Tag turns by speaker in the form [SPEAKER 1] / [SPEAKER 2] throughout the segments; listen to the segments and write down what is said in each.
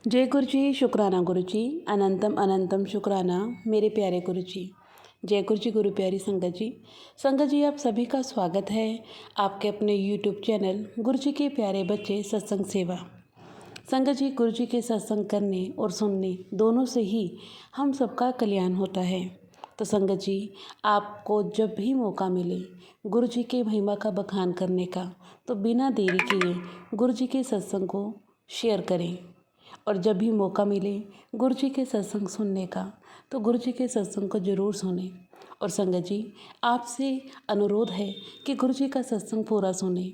[SPEAKER 1] जय गुरु जी, शुक्राना गुरु जी, अनंतम अनंतम शुक्राना मेरे प्यारे गुरु जी। जय गुरु जी, गुरु प्यारी संगत जी। संगत जी, आप सभी का स्वागत है आपके अपने यूट्यूब चैनल गुरु जी के प्यारे बच्चे सत्संग सेवा। संगत जी, गुरु जी के सत्संग करने और सुनने दोनों से ही हम सबका कल्याण होता है। तो संगत जी, आपको जब भी मौका मिले गुरु जी के महिमा का बखान करने का, तो बिना देरी किए गुरु जी के सत्संग को शेयर करें। और जब भी मौका मिले गुरु जी के सत्संग सुनने का, तो गुरु जी के सत्संग को ज़रूर सुने। और संगत जी, आपसे अनुरोध है कि गुरु जी का सत्संग पूरा सुने।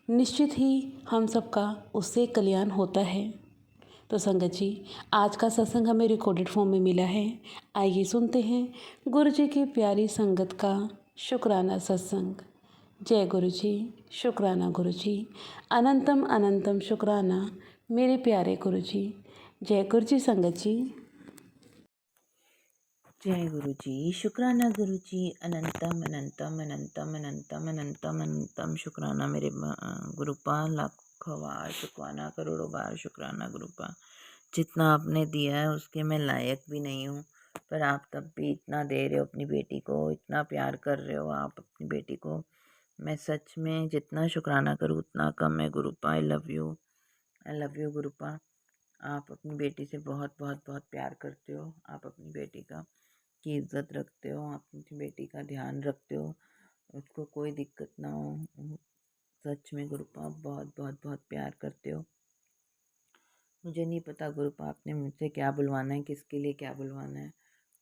[SPEAKER 1] निश्चित ही हम सबका उससे कल्याण होता है। तो संगत जी, आज का सत्संग हमें रिकॉर्डेड फॉर्म में मिला है। आइए सुनते हैं गुरु जी की प्यारी संगत का शुक्राना सत्संग। जय गुरु जी, शुक्राना गुरु जी, अनंतम अनंतम शुक्राना मेरे प्यारे गुरु जी। जय गुरु जी संगत जी।
[SPEAKER 2] जय गुरु जी, शुक्राना गुरु जी, अनंतम अनंतम अनंतम अनंतम अनंतम अनंतम शुक्राना मेरे गुरुपा, लाखों बार शुक्राना, करोड़ों बार शुक्राना गुरुपा। जितना आपने दिया है उसके मैं लायक भी नहीं हूँ, पर आप तब भी इतना दे रहे हो अपनी बेटी को, इतना प्यार कर रहे हो आप अपनी बेटी को। मैं सच में जितना शुक्राना करूँ उतना कम है गुरुपा। I love you गुरुपा। आप अपनी बेटी से बहुत बहुत बहुत प्यार करते हो, आप अपनी बेटी की इज्जत रखते हो, आप अपनी बेटी का ध्यान रखते हो, उसको कोई दिक्कत ना हो। सच में गुरुपा बहुत बहुत बहुत प्यार करते हो। मुझे नहीं पता गुरुपा आपने मुझसे क्या बुलवाना है, किसके लिए क्या बुलवाना है,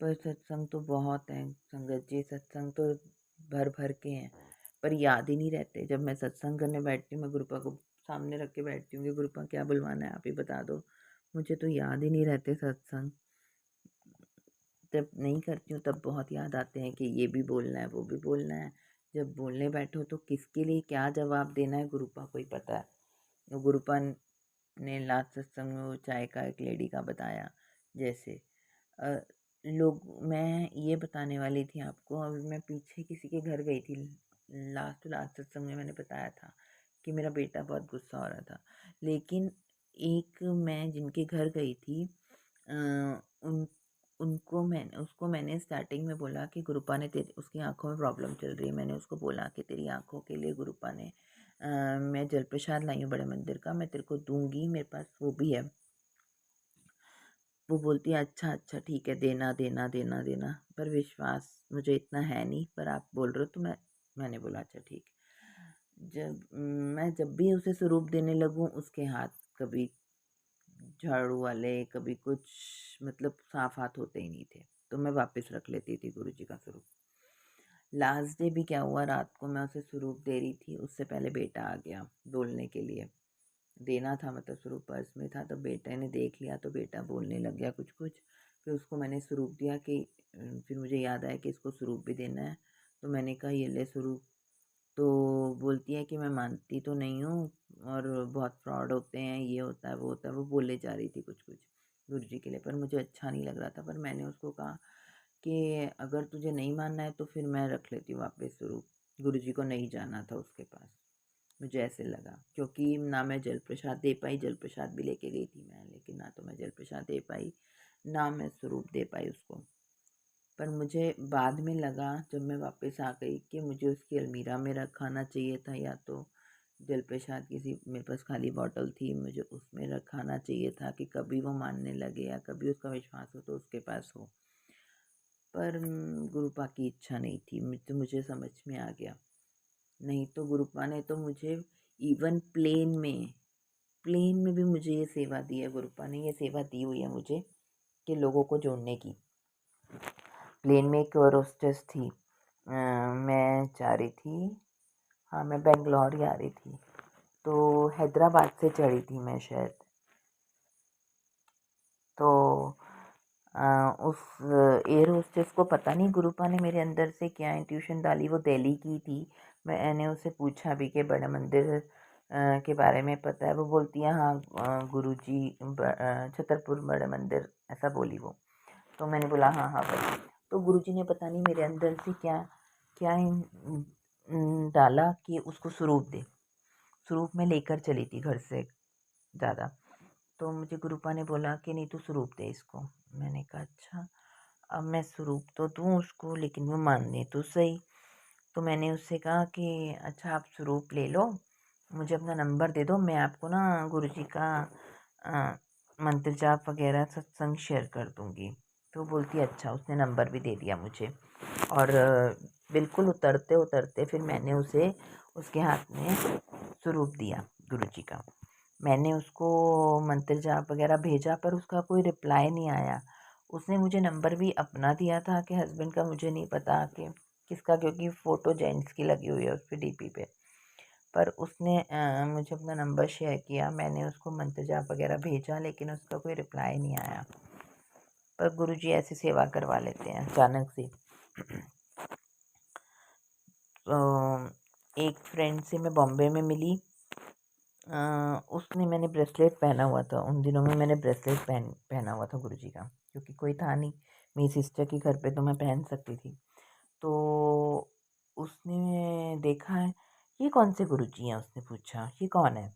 [SPEAKER 2] पर सत्संग तो बहुत है संगत जी, सत्संग तो भर भर के हैं, पर याद ही नहीं रहते। जब मैं सत्संग करने बैठती हूँ, मैं गुरुपा को सामने रख के बैठती हूँ कि गुरुपा क्या बुलवाना है, आप ही बता दो। मुझे तो याद ही नहीं रहते सत्संग। जब नहीं करती हूँ तब बहुत याद आते हैं कि ये भी बोलना है, वो भी बोलना है। जब बोलने बैठो तो किसके लिए क्या जवाब देना है गुरुपा को ही पता है। वो गुरुपा ने लास्ट सत्संग में वो चाय का एक लेडी का बताया, जैसे लोग, मैं ये बताने वाली थी आपको। अभी मैं पीछे किसी के घर गई थी, लास्ट सत्संग में मैंने बताया था कि मेरा बेटा बहुत गुस्सा हो रहा था, लेकिन एक मैं जिनके घर गई थी उन उसको मैंने स्टार्टिंग में बोला कि गुरुपा ने तेरी, उसकी आंखों में प्रॉब्लम चल रही है, मैंने उसको बोला कि तेरी आंखों के लिए गुरुपा ने मैं जल प्रसाद लाई हूँ बड़े मंदिर का, मैं तेरे को दूंगी, मेरे पास वो भी है। वो बोलती है अच्छा अच्छा ठीक है, देना देना देना देना, पर विश्वास मुझे इतना है नहीं, पर आप बोल रहे हो तो मैंने बोला अच्छा ठीक। जब भी उसे स्वरूप देने लगूं, उसके हाथ कभी झाड़ू वाले, कभी कुछ, मतलब साफ हाथ होते ही नहीं थे, तो मैं वापस रख लेती थी गुरु जी का स्वरूप। लास्ट डे भी क्या हुआ, रात को मैं उसे स्वरूप दे रही थी, उससे पहले बेटा आ गया बोलने के लिए, देना था, मतलब स्वरूप पर्स में था, तो बेटे ने देख लिया तो बेटा बोलने लग गया कुछ कुछ। फिर उसको मैंने स्वरूप दिया कि फिर मुझे याद आया कि इसको स्वरूप भी देना है, तो मैंने कहा ये ले स्वरूप। तो बोलती है कि मैं मानती तो नहीं हूँ, और बहुत फ्रॉड होते हैं, ये होता है वो होता है, वो बोले जा रही थी कुछ कुछ गुरु जी के लिए, पर मुझे अच्छा नहीं लग रहा था। पर मैंने उसको कहा कि अगर तुझे नहीं मानना है तो फिर मैं रख लेती हूँ वापस स्वरूप, गुरु जी को नहीं जाना था उसके पास, मुझे ऐसे लगा, क्योंकि ना मैं जल प्रसाद दे पाई, जल प्रसाद भी लेके गई थी मैं, लेकिन ना तो मैं जल प्रसाद दे पाई, ना मैं स्वरूप दे पाई उसको। पर मुझे बाद में लगा जब मैं वापस आ गई कि मुझे उसकी अलमीरा में रखाना चाहिए था, या तो जल प्रसाद किसी, मेरे पास खाली बॉटल थी, मुझे उसमें रखाना चाहिए था कि कभी वो मानने लगे या कभी उसका विश्वास हो तो उसके पास हो। पर गुरुपा की इच्छा नहीं थी, मुझे समझ में आ गया। नहीं तो गुरुपा ने तो मुझे इवन प्लेन में भी मुझे ये सेवा दी है, गुरुपा ने ये सेवा दी हुई है मुझे कि लोगों को जोड़ने की। प्लेन में एक और होस्टेस थी, मैं जा रही थी, हाँ मैं बेंगलोर ही आ रही थी, तो हैदराबाद से चढ़ी थी मैं शायद, तो उस एयर होस्टेस को पता नहीं गुरुपा ने मेरे अंदर से क्या इंट्यूशन डाली, वो दिल्ली की थी। मैंने उससे पूछा भी कि बड़े मंदिर के बारे में पता है, वो बोलती है हाँ गुरु जी छतरपुर बड़े मंदिर, ऐसा बोली वो। तो मैंने बोला हाँ हाँ भाई। तो गुरु जी ने पता नहीं मेरे अंदर से क्या क्या डाला कि उसको स्वरूप दे, स्वरूप में लेकर चली थी घर से ज़्यादा। तो मुझे गुरुपा ने बोला कि नहीं तू स्वरूप दे इसको। मैंने कहा अच्छा। अब मैं स्वरूप तो दूँ उसको, लेकिन वो माने तो सही। तो मैंने उससे कहा कि अच्छा आप स्वरूप ले लो, मुझे अपना नंबर दे दो, मैं आपको ना गुरुजी का अ, मंत्र जाप वगैरह सत्संग शेयर कर दूँगी। तो बोलती अच्छा, उसने नंबर भी दे दिया मुझे। और बिल्कुल उतरते उतरते फिर मैंने उसे उसके हाथ में स्वरूप दिया गुरुजी का। मैंने उसको मंत्र जाप वगैरह भेजा, पर उसका कोई रिप्लाई नहीं आया। उसने मुझे नंबर भी अपना दिया था कि हस्बैंड का मुझे नहीं पता कि किसका, क्योंकि फ़ोटो जेंट्स की लगी हुई है उस पे डीपी पे। पर उसने मुझे अपना नंबर शेयर किया, मैंने उसको मंत्र जाप वगैरह भेजा, लेकिन उसका कोई रिप्लाई नहीं आया। पर गुरुजी ऐसी सेवा करवा लेते हैं अचानक से। तो एक फ्रेंड से मैं बॉम्बे में मिली। उसने मैंने ब्रेसलेट पहना हुआ था, उन दिनों में मैंने ब्रेसलेट पहना हुआ था गुरुजी का, क्योंकि कोई था नहीं मेरी सिस्टर के घर पे, तो मैं पहन सकती थी। तो उसने देखा है, ये कौन से गुरुजी हैं, उसने पूछा ये कौन है,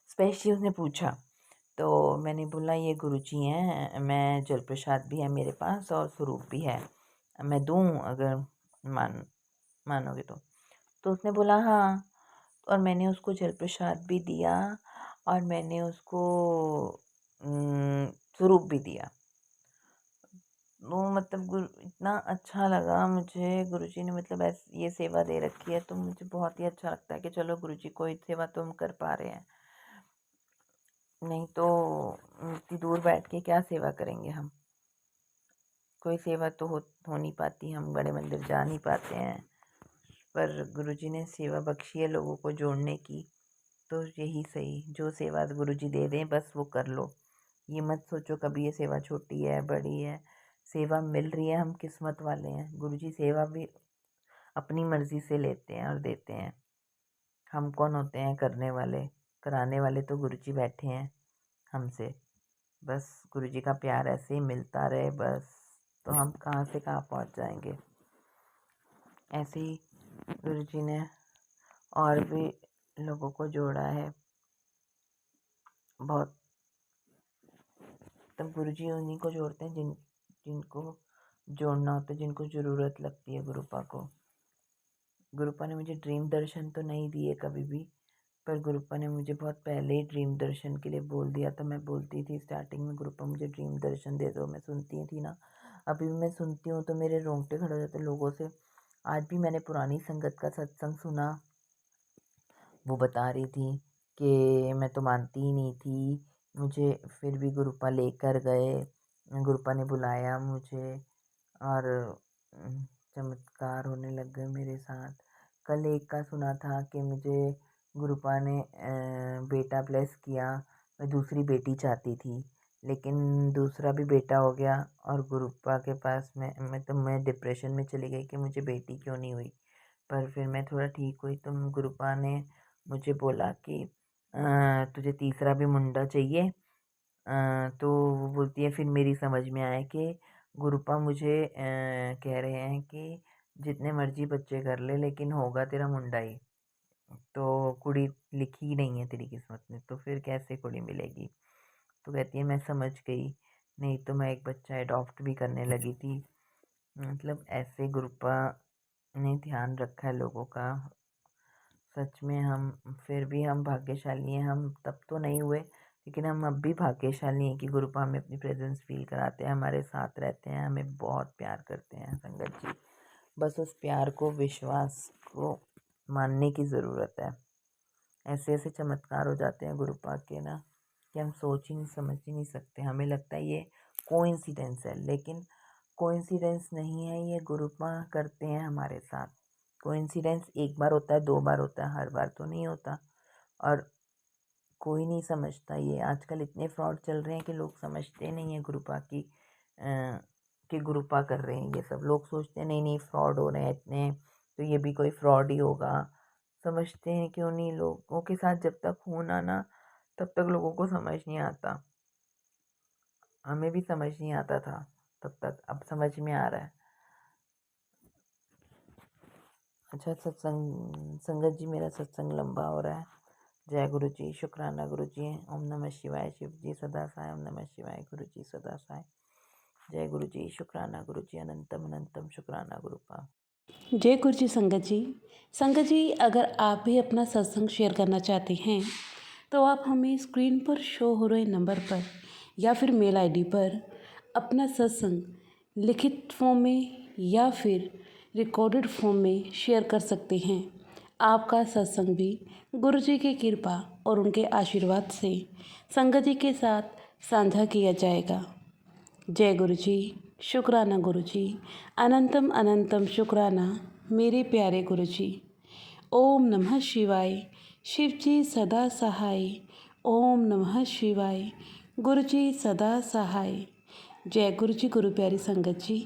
[SPEAKER 2] स्पेशली उसने पूछा। तो मैंने बोला ये गुरुजी हैं, मैं जल प्रसाद भी है मेरे पास और स्वरूप भी है, मैं दूँ अगर मानोगे तो उसने बोला हाँ। और मैंने उसको जल प्रसाद भी दिया और मैंने उसको स्वरूप भी दिया। वो मतलब गुरु इतना अच्छा लगा मुझे, गुरुजी ने मतलब ऐसे ये सेवा दे रखी है, तो मुझे बहुत ही अच्छा लगता है कि चलो गुरुजी कोई सेवा तो हम कर पा रहे हैं। नहीं तो इतनी दूर बैठ के क्या सेवा करेंगे हम, कोई सेवा तो हो नहीं पाती, हम बड़े मंदिर जा नहीं पाते हैं। पर गुरुजी ने सेवा बख्शी है लोगों को जोड़ने की, तो यही सही, जो सेवा गुरुजी दे दें बस वो कर लो। ये मत सोचो कभी ये सेवा छोटी है बड़ी है, सेवा मिल रही है, हम किस्मत वाले हैं। गुरुजी सेवा भी अपनी मर्ज़ी से लेते हैं और देते हैं। हम कौन होते हैं करने वाले, कराने वाले तो गुरुजी बैठे हैं हमसे। बस गुरुजी का प्यार ऐसे ही मिलता रहे बस, तो हम कहाँ से कहाँ पहुँच जाएंगे। ऐसे ही गुरुजी ने और भी लोगों को जोड़ा है बहुत। तब गुरुजी उन्हीं को जोड़ते हैं जिनको जोड़ना होता है, जिनको ज़रूरत लगती है गुरुपा को। गुरुपा ने मुझे ड्रीम दर्शन तो नहीं दिए कभी भी, पर गुरुपा ने मुझे बहुत पहले ही ड्रीम दर्शन के लिए बोल दिया था। मैं बोलती थी स्टार्टिंग में गुरुपा मुझे ड्रीम दर्शन दे दो, मैं सुनती थी ना, अभी भी मैं सुनती हूँ तो मेरे रोंगटे खड़े हो जाते हैं लोगों से। आज भी मैंने पुरानी संगत का सत्संग सुना, वो बता रही थी कि मैं तो मानती ही नहीं थी, मुझे फिर भी गुरुपा लेकर गए, गुरुपा ने बुलाया मुझे और चमत्कार होने लग गए मेरे साथ। कल एक का सुना था कि मुझे गुरुपा ने बेटा ब्लेस किया, मैं दूसरी बेटी चाहती थी, लेकिन दूसरा भी बेटा हो गया और गुरुपा के पास मैं डिप्रेशन में चली गई कि मुझे बेटी क्यों नहीं हुई। पर फिर मैं थोड़ा ठीक हुई तो गुरुपा ने मुझे बोला कि तुझे तीसरा भी मुंडा चाहिए। तो वो बोलती है, फिर मेरी समझ में आया कि गुरुपा मुझे कह रहे हैं कि जितने मर्जी बच्चे कर ले, लेकिन होगा तेरा मुंडा ही, तो कुड़ी लिखी ही नहीं है तेरी किस्मत में, तो फिर कैसे कुड़ी मिलेगी। तो कहती है मैं समझ गई, नहीं तो मैं एक बच्चा अडॉप्ट भी करने लगी थी। मतलब ऐसे गुरुपा ने ध्यान रखा है लोगों का। सच में हम फिर भी हम भाग्यशाली हैं, हम तब तो नहीं हुए, लेकिन हम अब भी भाग्यशाली हैं कि गुरुपा हमें अपनी प्रेजेंस फील कराते हैं, हमारे साथ रहते हैं, हमें बहुत प्यार करते हैं संगत जी। बस उस प्यार को, विश्वास को मानने की ज़रूरत है। ऐसे ऐसे चमत्कार हो जाते हैं गुरुपा के ना कि हम सोच ही नहीं समझ ही नहीं सकते। हमें लगता है ये कोइंसिडेंस है, लेकिन कोइंसिडेंस नहीं है, ये गुरुपा करते हैं हमारे साथ। कोइंसिडेंस एक बार होता है, दो बार होता है, हर बार तो नहीं होता। और कोई नहीं समझता ये, आजकल इतने फ्रॉड चल रहे हैं कि लोग समझते नहीं हैं गुरुपा की कि गुरुपा कर रहे हैं। ये सब लोग सोचते हैं नहीं नहीं फ्रॉड हो रहे हैं इतने, तो ये भी कोई फ्रॉड ही होगा। समझते हैं क्यों नहीं, लोगों के साथ जब तक हो ना ना तब तक लोगों को समझ नहीं आता। हमें भी समझ नहीं आता था तब तक, अब समझ में आ रहा है। अच्छा सत्संग, संगत जी मेरा सत्संग लंबा हो रहा है, जय गुरु जी, शुक्राना गुरु जी। ओम नमः शिवाय, शिव जी सदा सहाय। ओम नमः शिवाय, गुरु जी सदा सहाय। जय गुरु जी, शुक्राना गुरु जी, अनंतम अनंतम शुक्राना गुरुपा।
[SPEAKER 1] जय गुरु जी संगत जी। संगत जी, अगर आप भी अपना सत्संग शेयर करना चाहते हैं तो आप हमें स्क्रीन पर शो हो रहे नंबर पर या फिर मेल आईडी पर अपना सत्संग लिखित फॉर्म में या फिर रिकॉर्डेड फॉर्म में शेयर कर सकते हैं। आपका सत्संग भी गुरु जी की कृपा और उनके आशीर्वाद से संगत जी के साथ साझा किया जाएगा। जय गुरु जी, शुक्राना गुरु जी, अनंतम अनंतम शुक्राना मेरे प्यारे गुरु जी। ओम नमः शिवाय, शिव जी सदा सहाय। ओम नमः शिवाय, गुरु जी सदा सहाय। जय गुरु जी, गुरु प्यारी संगत जी।